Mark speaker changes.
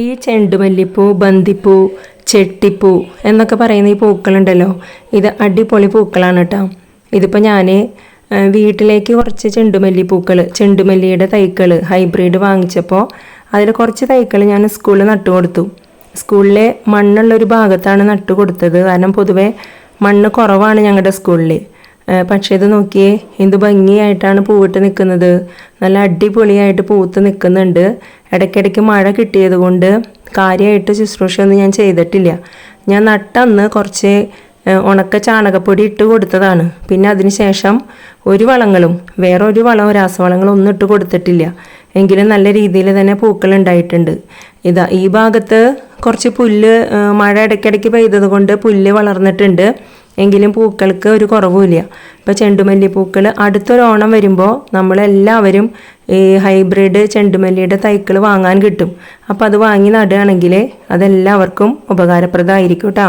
Speaker 1: ഈ ചെണ്ടുമല്ലിപ്പൂ, ബന്ദിപ്പൂ, ചെട്ടിപ്പൂ എന്നൊക്കെ പറയുന്ന ഈ പൂക്കളുണ്ടല്ലോ, ഇത് അടിപൊളി പൂക്കളാണ് കേട്ടോ. ഇതിപ്പോൾ ഞാൻ വീട്ടിലേക്ക് കുറച്ച് ചെണ്ടുമല്ലിയുടെ തൈകൾ ഹൈബ്രിഡ് വാങ്ങിച്ചപ്പോൾ അതിൽ കുറച്ച് തൈകൾ ഞാൻ സ്കൂളിൽ നട്ടു കൊടുത്തു. സ്കൂളിലെ മണ്ണുള്ളൊരു ഭാഗത്താണ് നട്ടു കൊടുത്തത്. കാരണം പൊതുവെ മണ്ണ് കുറവാണ് ഞങ്ങളുടെ സ്കൂളിൽ. പക്ഷേ ഇത് നോക്കിയേ, എന്ത് ഭംഗിയായിട്ടാണ് പൂവിട്ട് നിൽക്കുന്നത്. നല്ല അടിപൊളിയായിട്ട് പൂത്ത് നിൽക്കുന്നുണ്ട്. ഇടയ്ക്കിടയ്ക്ക് മഴ കിട്ടിയത് കൊണ്ട് കാര്യമായിട്ട് ശുശ്രൂഷയൊന്നും ഞാൻ ചെയ്തിട്ടില്ല. ഞാൻ നട്ടന്ന് കുറച്ച് ഉണക്ക ചാണകപ്പൊടി ഇട്ട് കൊടുത്തതാണ്. പിന്നെ അതിന് ശേഷം വേറൊരു വളവും രാസവളങ്ങളും ഒന്നും ഇട്ട് കൊടുത്തിട്ടില്ല. എങ്കിലും നല്ല രീതിയിൽ തന്നെ പൂക്കൾ ഉണ്ടായിട്ടുണ്ട്. ഈ ഭാഗത്ത് കുറച്ച് പുല്ല് മഴ ഇടയ്ക്കിടയ്ക്ക് പെയ്തത് കൊണ്ട് പുല്ല് വളർന്നിട്ടുണ്ട്. എങ്കിലും പൂക്കൾക്ക് ഒരു കുറവുമില്ല. ഇപ്പോൾ ചെണ്ടുമല്ലി പൂക്കൾ അടുത്തൊരു ഓണം വരുമ്പോൾ നമ്മളെല്ലാവരും ഈ ഹൈബ്രിഡ് ചെണ്ടുമല്ലിയുടെ തൈകൾ വാങ്ങാൻ കിട്ടും. അപ്പോൾ അത് വാങ്ങി നടുകയാണെങ്കിൽ അതെല്ലാവർക്കും ഉപകാരപ്രദമായിരിക്കും കേട്ടോ.